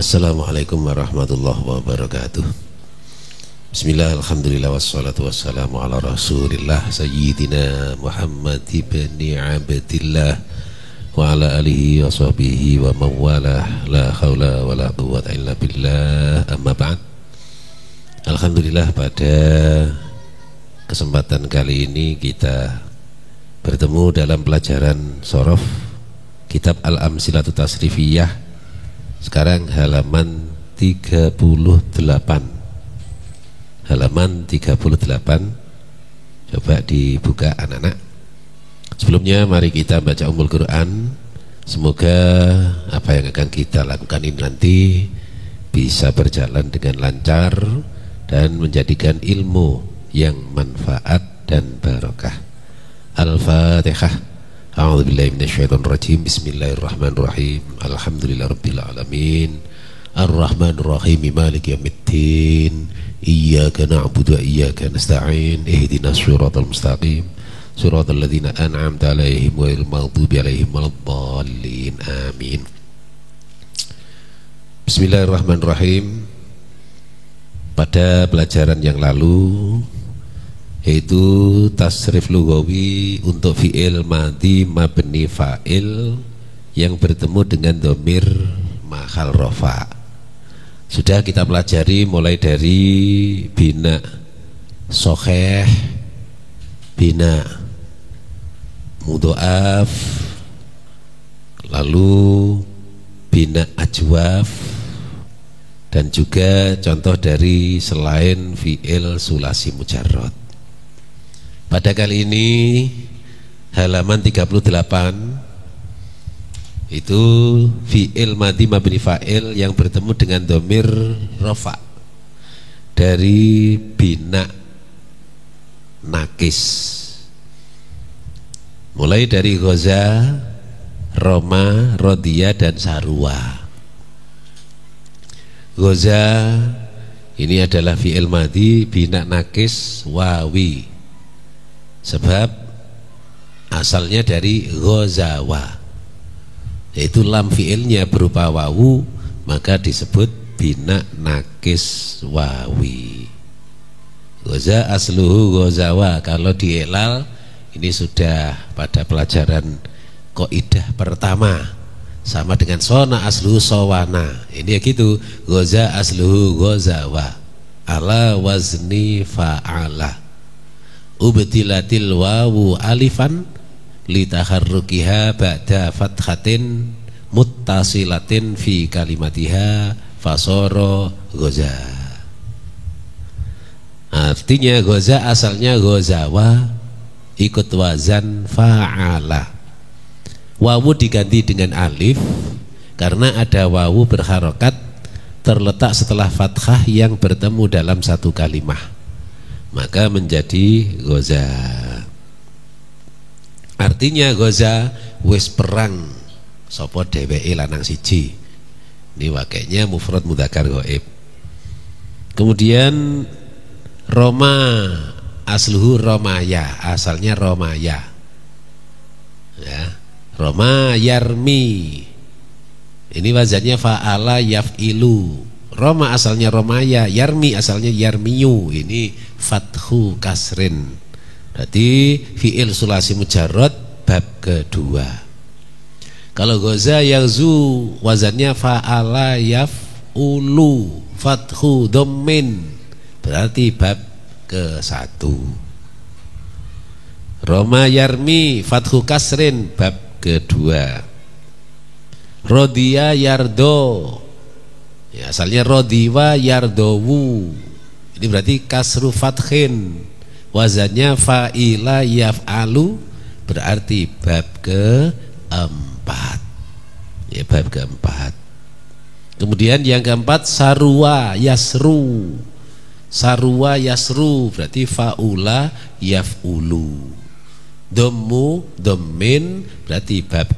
Assalamualaikum warahmatullahi wabarakatuh. Bismillah, alhamdulillah, wassalatu wassalamu ala rasulillah Sayyidina Muhammad ibni Abdillah wa ala alihi wa sahbihi wa mawalah. La hawla wa la quwwata illa billah, amma ba'd. Alhamdulillah, pada kesempatan kali ini kita bertemu dalam pelajaran Shorof Kitab Al-Amsilatu Tasrifiyah. Sekarang halaman 38. Halaman 38. Coba dibuka anak-anak. Sebelumnya mari kita baca Ummul Quran. Semoga apa yang akan kita lakukan ini nanti bisa berjalan dengan lancar dan menjadikan ilmu yang manfaat dan barokah. Al-Fatihah. A'udzubillahi minasyaitonirrajim. Bismillahirrahmanirrahim. Alhamdulillahirabbil alamin. Arrahmanirrahim. Maliki yaumiddin. Iyyaka na'budu wa iyyaka nasta'in. Ihdinas shiratal mustaqim. Shiratal ladzina an'amta 'alaihim ghairil maghdubi 'alaihim waladdallin. Amin. Bismillahirrahmanirrahim. Pada pelajaran yang lalu, yaitu tasrif lughawi untuk fi'il madhi mabni fa'il yang bertemu dengan dhamir mahal rafa. Sudah kita pelajari mulai dari bina sokheh, bina mudhoaf, lalu bina ajwaf, dan juga contoh dari selain fi'il sulasi mujarrad. Pada kali ini halaman 38 itu fi'il madhi mabni fa'il yang bertemu dengan dhamir rafa dari bina nakis, mulai dari ghaza, roma, rodiya, dan sarwa. Ghaza ini adalah fi'il madhi bina nakis wawi, sebab asalnya dari ghazawa, yaitu lam fi'ilnya berupa wawu, maka disebut bina nakis wawi. Ghaza asluhu ghazawa. Kalau dielal, ini sudah pada pelajaran kaidah pertama, sama dengan sona asluhu sawana. Ini ya gitu, ghaza asluhu ghazawa ala wazni fa'ala. Ubtilatil wawu alifan litaharrukiha ba'da fathatin muttasilatin fi kalimatiha fasoro ghaza. Artinya ghaza asalnya ghazawa, ikut wazan fa'ala. Wawu diganti dengan alif karena ada wawu berharokat terletak setelah fathah yang bertemu dalam satu kalimah, maka menjadi ghaza. Artinya ghaza wis perang sapa dheweke lanang siji. Ini wakilnya mufrad mudzakkar ghaib. Kemudian roma asluhu romaya, asalnya romaya. Ya, roma yarmi. Ini wazannya fa'ala yaf'ilu. Roma asalnya romaya, yarmi asalnya yarmiyu. Ini fathu kasrin. Berarti fi'il sulasi mujarrad bab kedua. Kalau ghaza yaghzu wazannya fa'ala yaf'ulu fathu dhammin, berarti bab ke-1. Roma yarmi fathu kasrin bab kedua. Rodiya yardo, ya, asalnya rodiwa yardowu. Ini berarti kasru fathin, wazannya fa'ila yaf'alu, berarti bab keempat. Ya, bab keempat. Kemudian yang keempat sarwa yasru. Sarwa yasru berarti fa'ula yaf'ulu. Dhammu dhammin berarti bab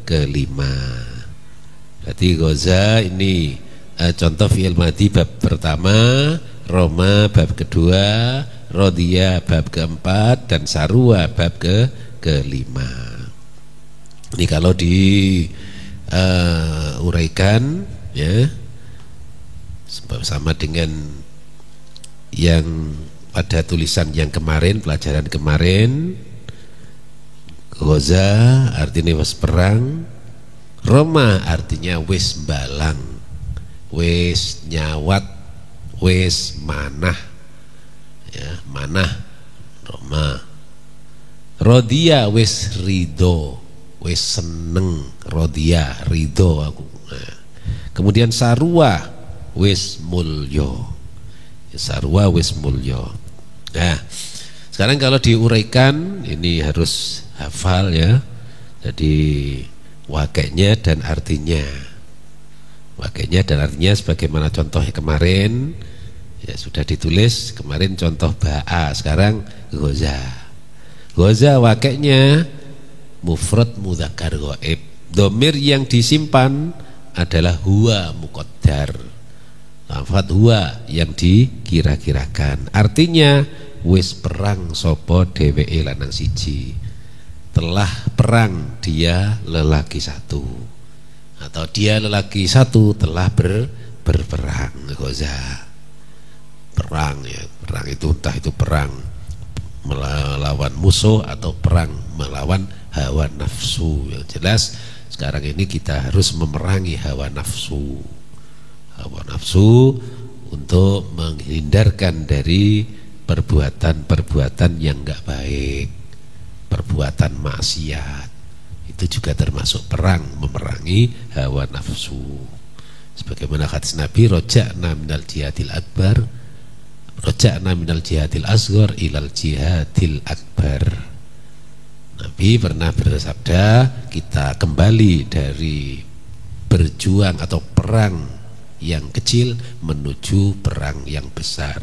kelima. Berarti ghaza ini contoh fi'il madhi bab pertama, roma bab kedua, rodiya bab keempat, dan sarwa bab kelima. Ini kalau diuraikan ya, sama dengan yang pada tulisan yang kemarin, pelajaran kemarin. Ghoza artinya wis perang, Roma artinya wis balang, wis nyawat, wis manah, ya, manah Roma. Rodia wis ridho, wis seneng, rodia ridho aku. Nah, kemudian sarwa wis mulyo, sarwa wis mulyo. Nah, sekarang kalau diuraikan ini harus hafal ya. Jadi wakilnya dan artinya. Wakilnya dan artinya sebagaimana contohnya kemarin ya sudah ditulis kemarin contoh ba'a, sekarang ghoza. Ghoza wakilnya mufrad mudzakkar ghaib. Domir yang disimpan adalah huwa muqaddar. Lafaz huwa yang dikira-kirakan. Artinya wis perang sopo dheweke lanang siji. Telah perang dia lelaki satu, atau dia lelaki satu telah berperang. Ghoza perang ya, perang itu entah itu perang melawan musuh atau perang melawan hawa nafsu. Yang jelas sekarang ini kita harus memerangi hawa nafsu, hawa nafsu untuk menghindarkan dari perbuatan-perbuatan yang enggak baik, perbuatan maksiat. Itu juga termasuk perang, memerangi hawa nafsu. Sebagaimana hadis Nabi, roja'na minal jihadil akbar, roja'na minal jihadil asghar ilal jihadil akbar. Nabi pernah bersabda, kita kembali dari berjuang atau perang yang kecil menuju perang yang besar.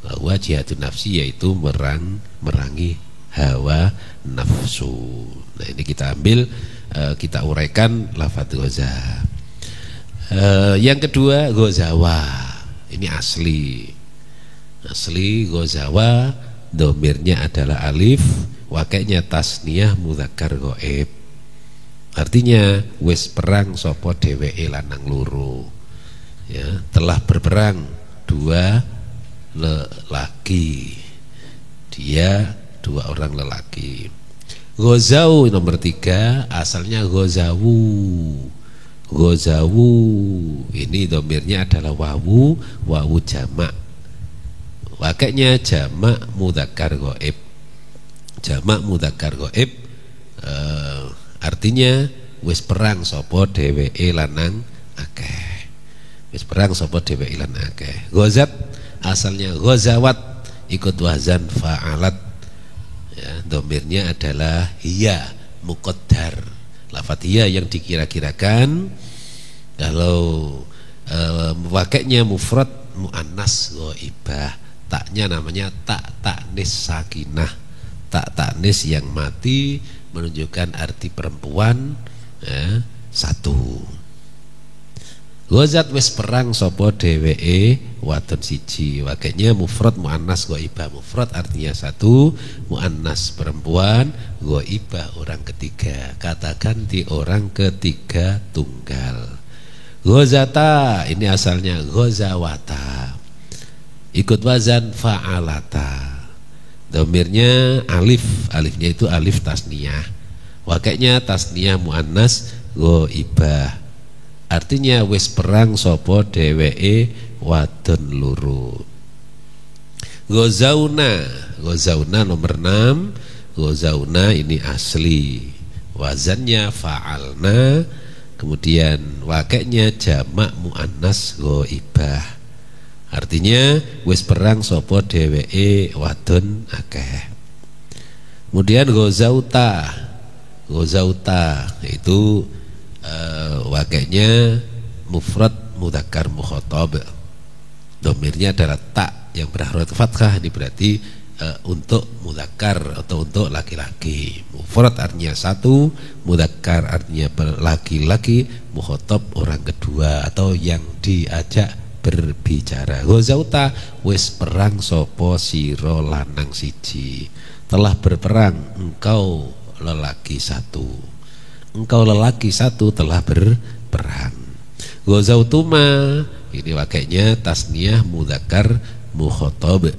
Bahwa jihadun nafsi yaitu merangi hawa nafsu. Nah ini kita ambil, kita uraikan lafaz ghoza. Yang kedua ghozawa, ini asli ghozawa, domirnya adalah alif, wakilnya tasniyah mudzakkar ghaib. Artinya wis perang sapa dheweke lanang loro, ya, telah berperang dua lelaki, dia dua orang lelaki. Ghazau nomor 3 asalnya ghazawu. Ghazawu ini domirnya adalah wawu, wawu jamak. Wakilnya jamak mudzakkar ghaib. Jamak mudzakkar ghaib artinya wis perang sapa dheweke lanang akeh. Wis perang sapa dheweke lanang akeh. Ghazat asalnya ghazawat, ikut wazan fa'alat. Ya, domirnya adalah hiya muqaddar. Lafaz hiya yang dikira-kirakan. Kalau wakilnya mufrad muannas ghaibah, taknya namanya tak taknis sakinah, tak taknis yang mati menunjukkan arti perempuan, ya, satu. Ghazat wis perang sapa dheweke wadon siji. Wakilnya mufrad muannas ghaibah. Mufrad artinya satu, muannas perempuan, ghaibah orang ketiga. Katakan di orang ketiga tunggal. Ghazata ini asalnya ghazawata, ikut wazan fa'alata. Domirnya alif, alifnya itu alif tasniyah. Wakilnya tasniyah muannas ghaibah. Artinya wis perang sapa dheweke wadon loro. Ghazauna, ghazauna nomor 6. Ghazauna ini asli, wazannya fa'alna, kemudian wakilnya jamak muannas ghaibah. Artinya wis perang sapa dheweke wadon akeh. Kemudian ghazauta, ghazauta itu wakilnya mufrad mudzakkar mukhathab. Domirnya adalah tak yang berharokat fathah. Ini berarti untuk mudzakkar atau untuk laki-laki. Mufrad artinya satu, mudzakkar artinya laki-laki, mukhathab orang kedua atau yang diajak berbicara. Ghazauta wis perang sapa sira lanang siji. Telah berperang engkau lelaki satu. Engkau lelaki satu telah berperang. Ghazautuma ini wakainya tasniyah mudzakkar mukhatab.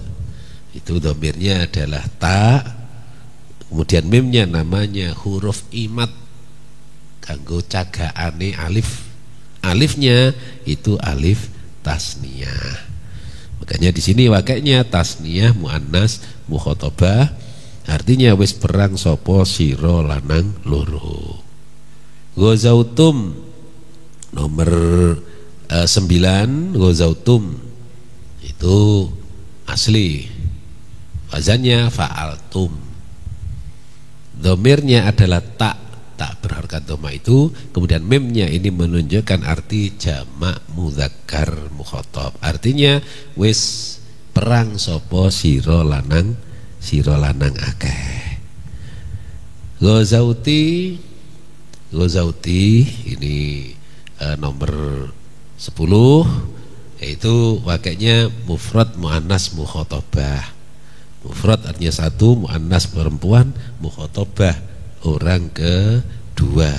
Itu dhamirnya adalah ta, kemudian mimnya namanya huruf imat kanggo cagaane alif. Alifnya itu alif tasniyah. Makanya di sini wakainya tasniyah muannas mukhatabah, artinya wis perang sapa sira lanang loro. Ghazautum nomor 9, ghazautum itu asli wazannya fa'altum. Dhamirnya adalah tak berharkat dhamma itu, kemudian mimnya ini menunjukkan arti jamak mudzakkar mukhatab, artinya wis perang sapa sira lanang akeh. Ghazauti ini nomor 10, yaitu wakainya mufrad muannas mukhatabah. Mufrad artinya satu, muannas perempuan, mukhatabah orang kedua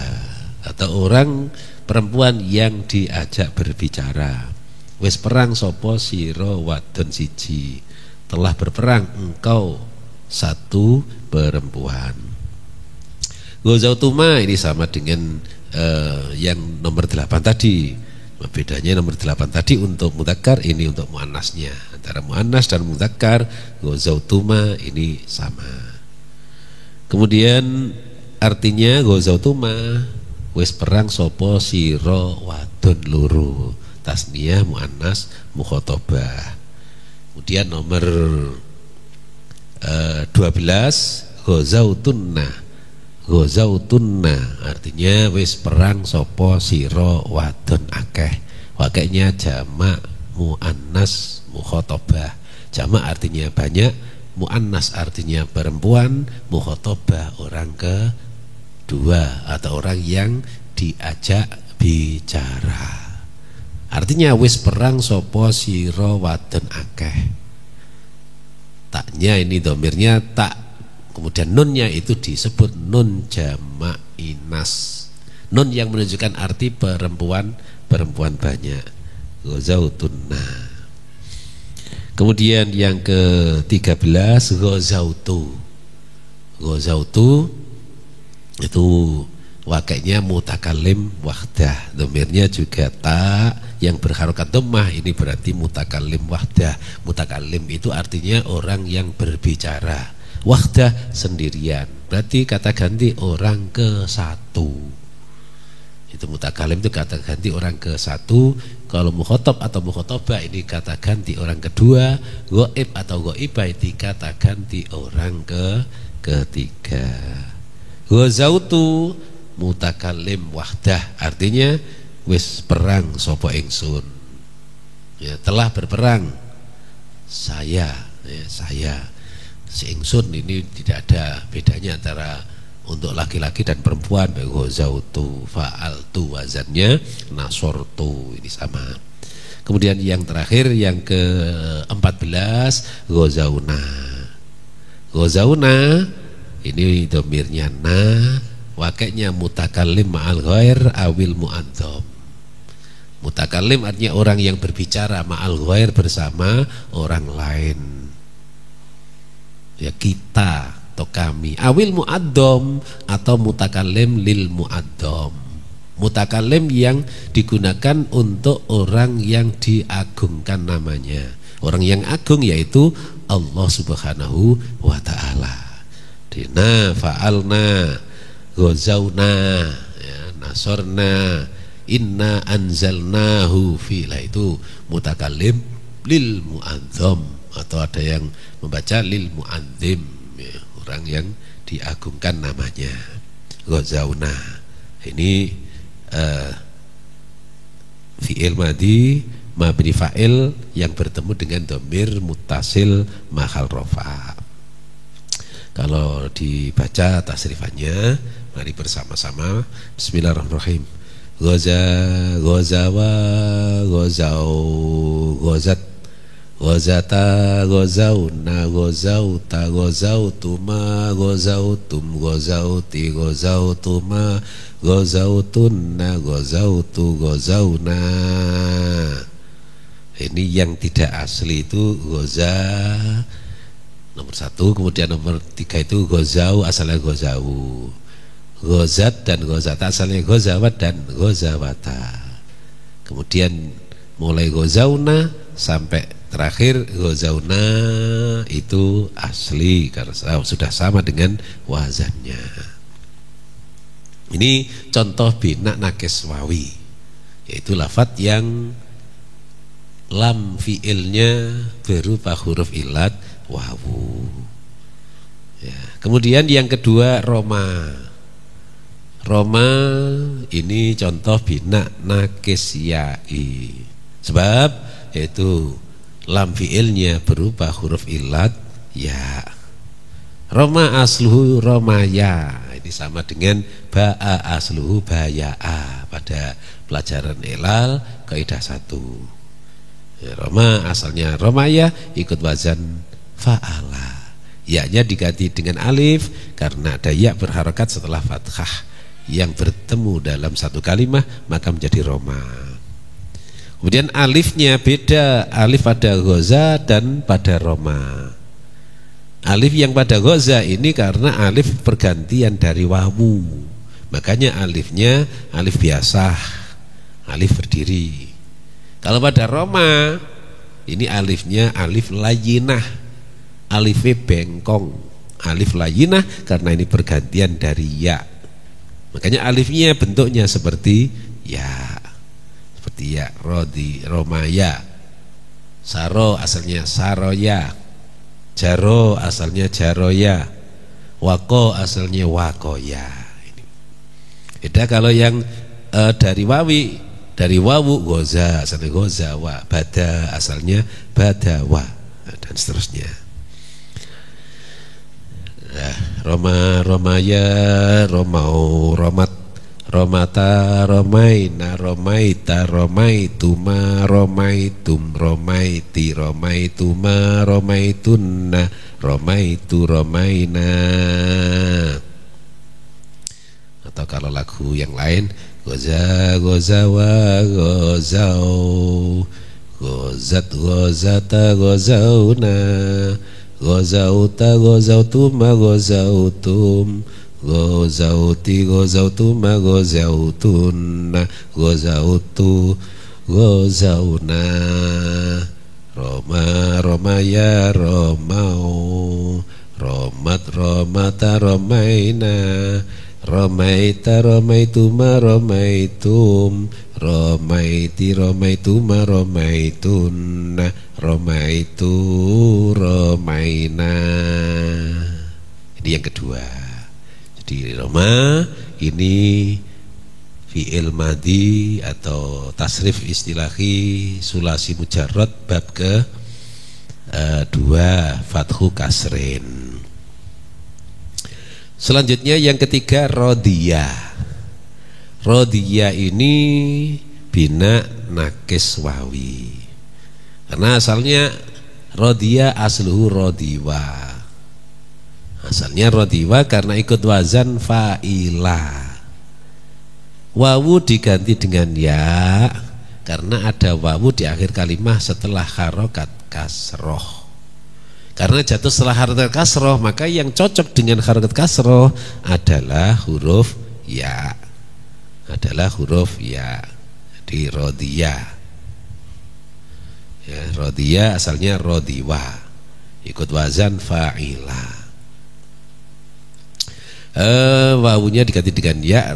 atau orang perempuan yang diajak berbicara. Wis perang sapa sira wadon siji, telah berperang engkau satu perempuan. Ghazautuma ini sama dengan yang nomor 8 tadi. Bedanya nomor 8 tadi untuk mudzakkar, ini untuk muannasnya. Antara muannas dan mudzakkar ghazautuma ini sama. Kemudian artinya ghazautuma wis perang sapa sira wadon loro, tasniyah muannas mukhatabah. Kemudian nomor 12 ghazautunna artinya wis perang sapa sira wadon akeh. Wakainya jamak muannas mukhatabah. Jamak artinya banyak, muannas artinya perempuan, mukhatabah orang kedua atau orang yang diajak bicara. Artinya wis perang sapa sira wadon akeh. Taknya ini dhamirnya tak, kemudian nunnya itu disebut nun jamak inas, nun yang menunjukkan arti perempuan banyak. Ghazautunna. Kemudian yang ke-13 ghazautu itu wakainya mutakallim wahdah, dhamirnya juga ta yang berharokat dhammah, ini berarti mutakallim wahdah. Mutakallim itu artinya orang yang berbicara, wahdah sendirian, berarti kata ganti orang ke satu. Itu mutakalim itu kata ganti orang ke satu. Kalau mukhatab atau mukhatabah ini kata ganti orang kedua. Ghaib atau ghaibah itu kata ganti orang ketiga. Ghazautu mutakalim wahdah, artinya wis perang sapa ingsun, ya, telah berperang saya, ya, saya si ingsun. Ini tidak ada bedanya antara untuk laki-laki dan perempuan. Ghazautu fa'altu wazannya nasortu, ini sama. Kemudian yang terakhir yang ke-14 ghazauna ini dhamirnya na, wakainya mutakallim ma'al ghair awil mu'adzam. Mutakallim artinya orang yang berbicara, ma'al ghair bersama orang lain, ya, kita atau kami. Awil mu'addom atau mutakallim lil mu'addom. Mutakallim yang digunakan untuk orang yang diagungkan namanya, orang yang agung yaitu Allah Subhanahu wa ta'ala. Dina fa'alna ghazauna, ya, nasorna, inna anzalnahu fila, itu mutakallim lil mu'azzam, atau ada yang membaca lil mu'azzim, ya, orang yang diagungkan namanya. Ghazauna ini fi'il madhi mabni fa'il yang bertemu dengan dhamir muttasil mahal rafa. Kalau dibaca tasrifannya, mari bersama-sama. Bismillahirrahmanirrahim. Ghazawa ghazau ghazat ghazata ghazauna ghazauta ghazautuma ghazautum ghazauti ghazautuma ghazautunna ghazautu ghazauna. Ini yang tidak asli itu goza nomor 1, kemudian nomor 3 itu gozau, asalnya gozau. Gozat dan gozata asalnya gozawat dan gozawata. Kemudian mulai gozauna sampai terakhir gozauna itu asli karena sudah sama dengan wazannya. Ini contoh bina nakis wawi, yaitu lafadz yang lam fiilnya berupa huruf ilat wawu. Ya. Kemudian yang kedua roma. Roma ini contoh bina nakis yai. Sebab yaitu lam fiilnya berupa huruf ilat ya. Roma asluhu romaya. Ini sama dengan ba'a asluhu baya'a pada pelajaran ilal kaidah 1. Ya, Roma asalnya romaya ikut wazan fa'ala. Ya-nya diganti dengan alif karena ada ya berharokat setelah fathah yang bertemu dalam satu kalimah maka menjadi Roma. Kemudian alifnya beda, alif pada goza dan pada Roma. Alif yang pada goza ini karena alif pergantian dari wawu, makanya alifnya alif biasa, alif berdiri. Kalau pada Roma ini alifnya alif layinah, alif bengkong, alif layinah karena ini pergantian dari ya. Makanya alifnya bentuknya seperti ya, seperti ya, rodi, romaya. Saro asalnya saroya, jaro asalnya jaroya, wako asalnya wakoya. Beda kalau yang dari wawi, dari wawu goza asalnya gozawa, bada asalnya badawa, dan seterusnya. Roma, romaya, romau, romat, romata, romaina, romaita, romaituma, romaitum, romaiti, romaituma, romaitunna, romaitu, romaina. Atau kalau lagu yang lain goza, gozawa, gozau, gozat, gozata, gozauna, gozauta, gozautuma, gozautum, gozauti, gozautuma, gozautunna, gozautu, gozauna. Roma, romaya, romau, romat, romata, romaina, romaita, romaituma, romaitum, romaiti, romaituma, romaitunna, romaitu, romaina. Ini yang kedua. Jadi Roma ini fi'il madhi atau tasrif istilahi sulasi mujarrad bab ke 2 fathu kasrin. Selanjutnya yang ketiga rodiyah. Rodiyah ini bina nakis wawi. Karena asalnya rodiyah asluhu rodiwa. Asalnya rodiwa karena ikut wazan fa'ila. Wawu diganti dengan ya karena ada wawu di akhir kalimah setelah harokat kasroh. Karena jatuh setelah harokat kasroh, maka yang cocok dengan harokat kasroh adalah huruf ya. Adalah huruf ya. Jadi rodiyah. Ya, rodiyah asalnya rodiwa, ikut wazan fa'ila. Wawunya diganti dengan ya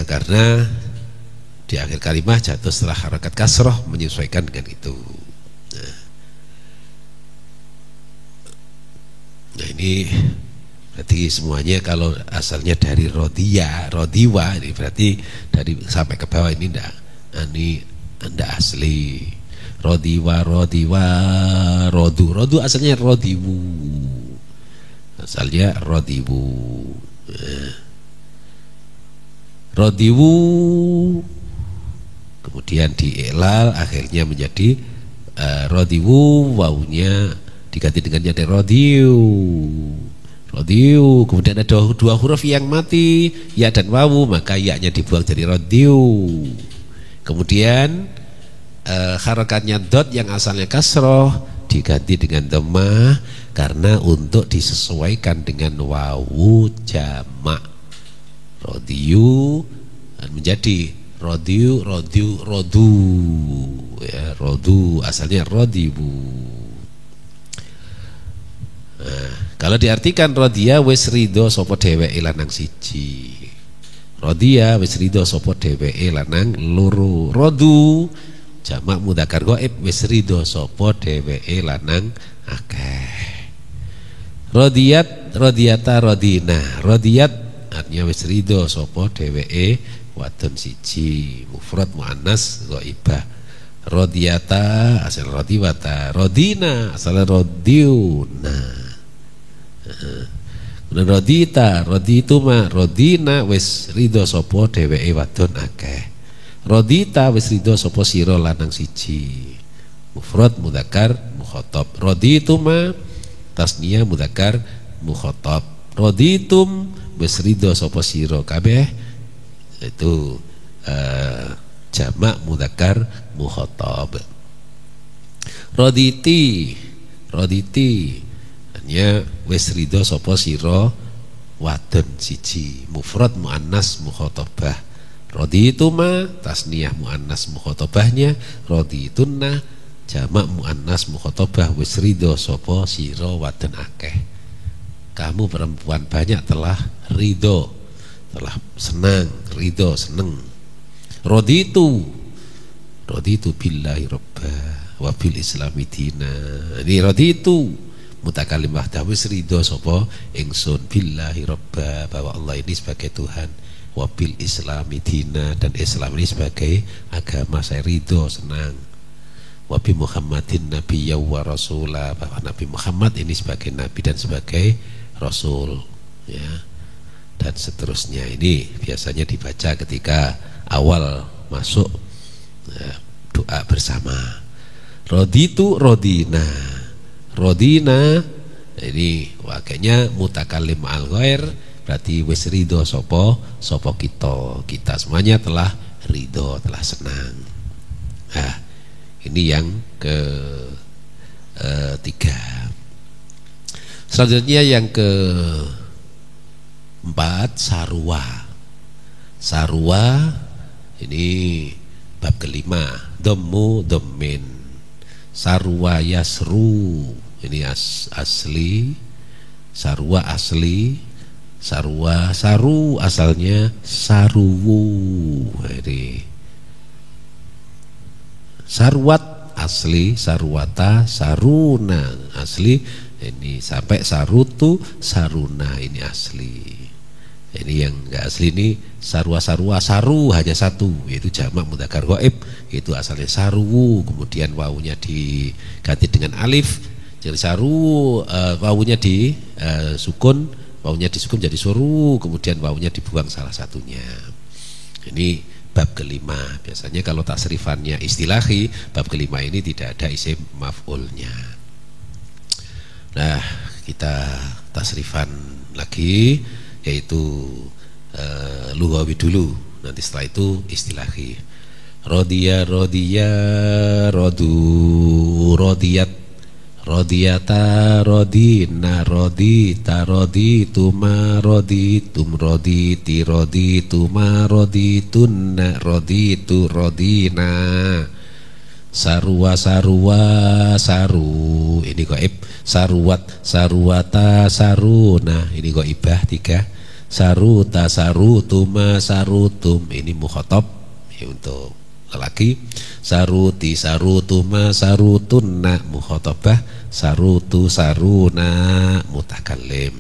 karena di akhir kalimah jatuh setelah harakat kasroh menyesuaikan dengan itu. Nah ini berarti semuanya kalau asalnya dari rodiya, rodiwa, ini berarti dari sampai ke bawah ini anda asli. Rodiwa, rodiwa, rodu, rodu asalnya rodiwu. Asalnya rodiwu, rodiwu, kemudian dielal akhirnya menjadi rodiwu, wawunya diganti dengan jadi rodiu, rodiu. Kemudian ada dua huruf yang mati, ya dan wawu, maka ya-nya dibuang jadi rodiu. Kemudian harokatnya dot yang asalnya kasroh diganti dengan dhammah karena untuk disesuaikan dengan wawu jamak. Rodiyu menjadi rodiyu, rodu ya, rodu asalnya rodibu. Nah, kalau diartikan rodia wis ridho sapa dheweke lanang siji, rodia wis ridho sapa dheweke lanang loro, rodu jamak mudzakkar ghaib wis ridho sapa dheweke lanang akeh. Rodiyat, rodiyata, rodina, rodiyat artinya wis ridho sapa dheweke wadon siji, mufrad muannas ghaibah. Rodiyata asal rodiwata, rodina asal rodiuna. Rodita, rodituma, rodina wis ridho sapa dheweke wadon akeh. Rodita wis ridho sapa sira lanang siji, mufrad mudzakkar mukhatab. Rodituma tasniyah mudzakkar mukhatab. Roditum wis ridho sapa sira kabeh, itu jamak mudzakkar mukhatab. Roditi, roditi hanya wis ridho sapa sira wadon siji, mufrad muannas mukhatabah. Rodituma tasniyah muannas mukhatabahnya, roditunna jamak muannas mukhatabah wis ridho sapa sira wadon akeh. Kamu perempuan banyak telah ridho, telah senang, ridho, seneng. Roditu, roditu billahi robba wa bil islami dina. Ini roditu mutakallim wahdahu wis ridho sapa ingsun billahi robba, bahwa Allah ini sebagai Tuhan, wa bil islami dina, dan Islam ini sebagai agama, saya ridho, senang. Wa bi Muhammadin nabiyya wa rasula, bahwa Nabi Muhammad ini sebagai nabi dan sebagai rasul, ya, dan seterusnya. Ini biasanya dibaca ketika awal masuk doa bersama. Roditu, rodina, rodina ini wakilnya mutakallim al ghair, berarti wis ridho sopo kita semuanya telah ridho, telah senang. Nah, ini yang ketiga. Selanjutnya yang keempat, sarwa. Sarwa ini bab kelima, dhammu dhammin. Sarwa yasru ini asli, sarwa asli, sarwa saru asalnya saruwu. Jadi sarwat asli, sarwata, saruna asli, ini sampai sarutu, saruna ini asli. Ini yang enggak asli ini sarwa sarwa, saru hanya satu, yaitu jamak mudzakkar ghaib, itu asalnya saruwu, kemudian wawunya diganti dengan alif, jadi saru, wawunya di sukun, wawunya disukun jadi suru, kemudian wawunya dibuang salah satunya. Ini bab kelima. Biasanya kalau tasrifannya istilahi, bab kelima ini tidak ada isim maf'ulnya. Nah, kita tasrifan lagi, yaitu lughawi dulu, nanti setelah itu istilahi. Rodiya, rodiya, rodu, rodiyat, rodiyata, rodina, rodita, rodituma, roditum, roditi, rodituma, roditunna, roditu, rodina. Sarwa, sarwa, saru ini ghaib. Sarwat, sarwata, saruna ini ghaibah 3. Saruta, sarutuma, sarutum ini mukhatab ya, untuk lelaki. Saruti, sarutuma, sarutunna mukhatabah. Sarutu, saruna mutakallim.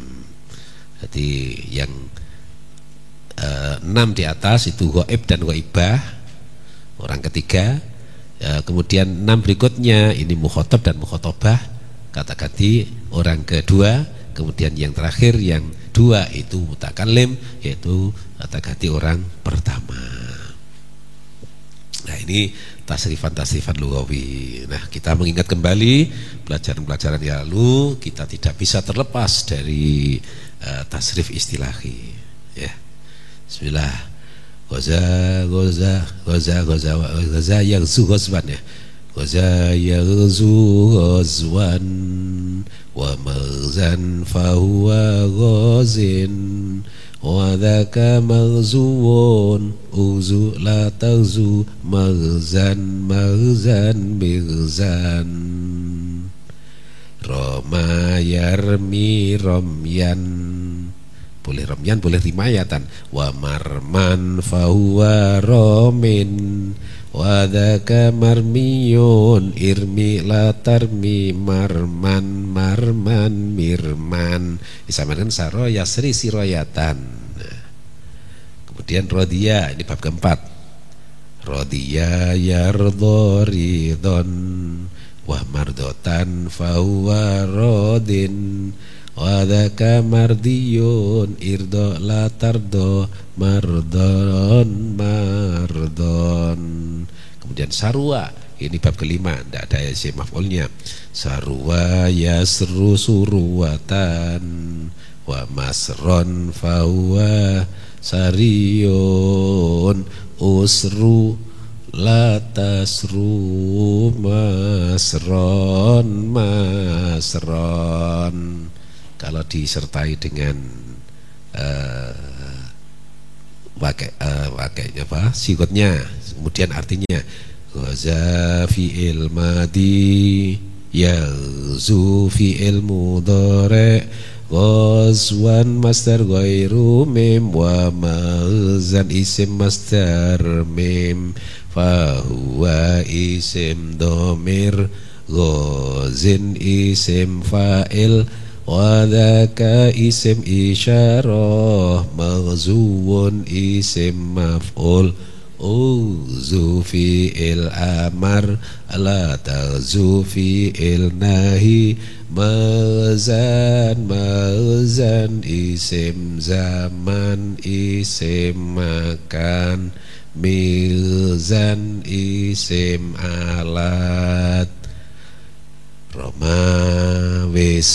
Jadi yang 6 di atas itu ghaib dan ghaibah, orang ketiga. Kemudian 6 berikutnya ini mukhatab dan mukhatabah, kata ganti orang kedua. Kemudian yang terakhir yang 2 itu mutakallim, yaitu kata ganti orang pertama. Nah, ini tasrifan lughawi. Nah, kita mengingat kembali pelajaran-pelajaran yang lalu, kita tidak bisa terlepas dari tasrif istilahi, ya. Bismillah. Goza yaghzu ghazwan ya. Goza yaghzu ghazwan wa maghzan fahuwa ghazin wa dhaka maghzuun uzu la taghzu maghzan mighzan Roma yarmi romyan, boleh romyan, boleh rimayatan. Wa marman fahuwa romin wa dhaka marmiyun irmi la tarmi marman mirman. Disamakan saro yasri siroyatan. Kemudian rodiya, ini bab keempat. Rodiya yardho ridhon wa mardotan fahuwa rodin wa dhaka mardiyun irdo la tardo mardon. Kemudian sarwa, ini bab kelima, tidak ada isim maf'ulnya. Sarwa yasru surwatan wa masron fahuwa sariyun usru la tasru masron. Kalau disertai dengan wakainya apa? Sikotnya, kemudian artinya ghaza fi'il madi yaghzu fi'il mudhari ghazwan masdar ghairu mim wa maghzan isim masdar mim fahuwa isim domir ghazin isim fa'il wa dhaka isim isyarah maghzuun isim maf'ul uzu fi'il amar la taghzu fi'il nahi maghzan isim zaman isim makan mizan isim alat. Roma wis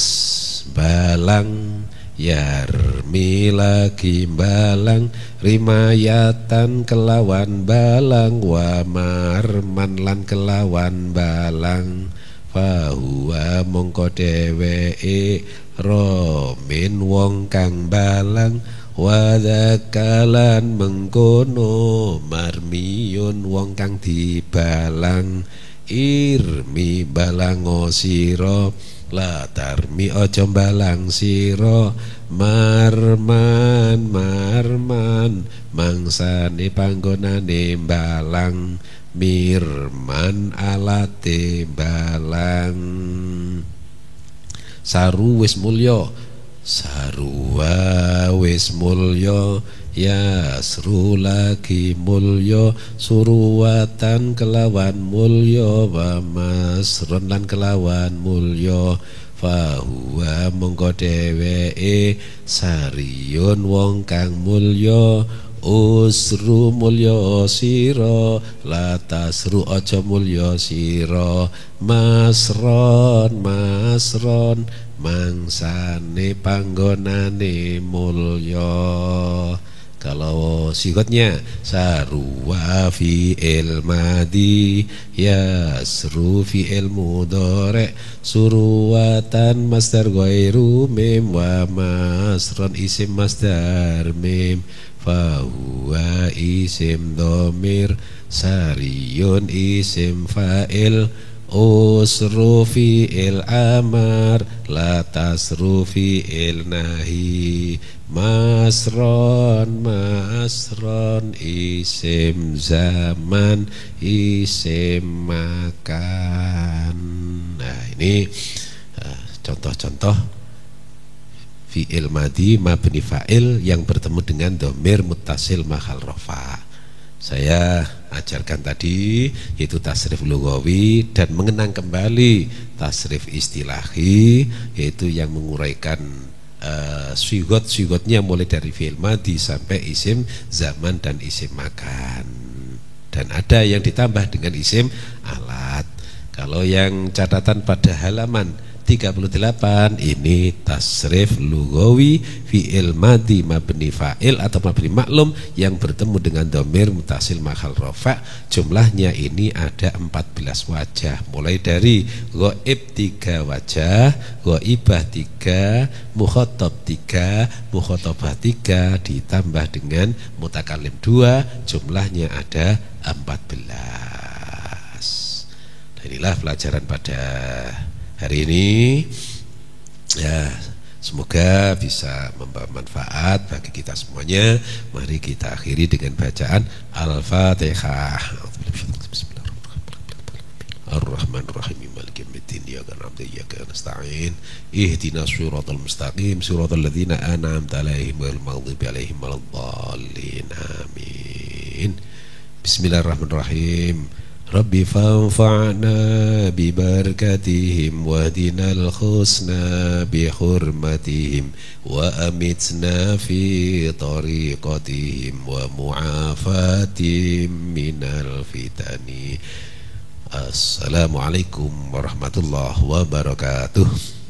balang yarmi lagi balang rimayatan kelawan balang wa marman lan kelawan balang fahuwa mongko dheweke romin wong kang balang wa dzakalan mengkono marmiyun wong kang dibalang irmi balango sira la tarmi ojo balang sira marman mangsane panggonane balang mirman alate balang. Saru wis mulya sarwa wis mulya yasru lagi mulya suruwatan kelawan mulya wa masron lan kelawan mulya fahuwa mongko dheweke sariyun wong kang mulya usru mulya sira la tasru aja mulya sira masron mangsane panggonane mulya. Kalau sigotnya sarwa fi'il madi yasru fi'il mudhari suruwatan masdar ghairu mim wa masron isim masdar mim fahuwa isim domir sariyun isim fa'il usru fi'il amar la tasru fi'il nahi masron isim zaman isim makan. Nah ini contoh-contoh fi'il madi mabni fa'il yang bertemu dengan dhamir muttasil mahal rafa. Saya ajarkan tadi yaitu tasrif lughawi dan mengenang kembali tasrif istilahi, yaitu yang menguraikan syigot-syigotnya mulai dari fi'il madi sampai isim zaman dan isim makan, dan ada yang ditambah dengan isim alat. Kalau yang catatan pada halaman 38 ini tasrif lugawi fi'il madhi mabni fa'il atau mabni maklum yang bertemu dengan dhamir mutasil mahal rafa. Jumlahnya ini ada 14 wajah, mulai dari ghaib 3 wajah, ghaibah 3, mukhatab 3, mukhatabah 3 ditambah dengan mutakallim 2, jumlahnya ada 14. Nah, inilah pelajaran pada hari ini ya, semoga bisa membawa manfaat bagi kita semuanya. Mari kita akhiri dengan bacaan Al-Fatihah. Ar-Rahmanir-Rahim Maliki yaumiddin iyyaka na'budu wa iyyaka nasta'in ihdinas siratal mustaqim siratal ladzina an'amta 'alaihim ghairil maghdubi 'alaihim waladdallin amin. Bismillahirrahmanirrahim. Rabbi fanfa'na bibarakatihim wahdinal husna bihurmatihim wa amitna fi tariqatihim wa mu'afatim minal fitani. Assalamualaikum warahmatullahi wabarakatuh.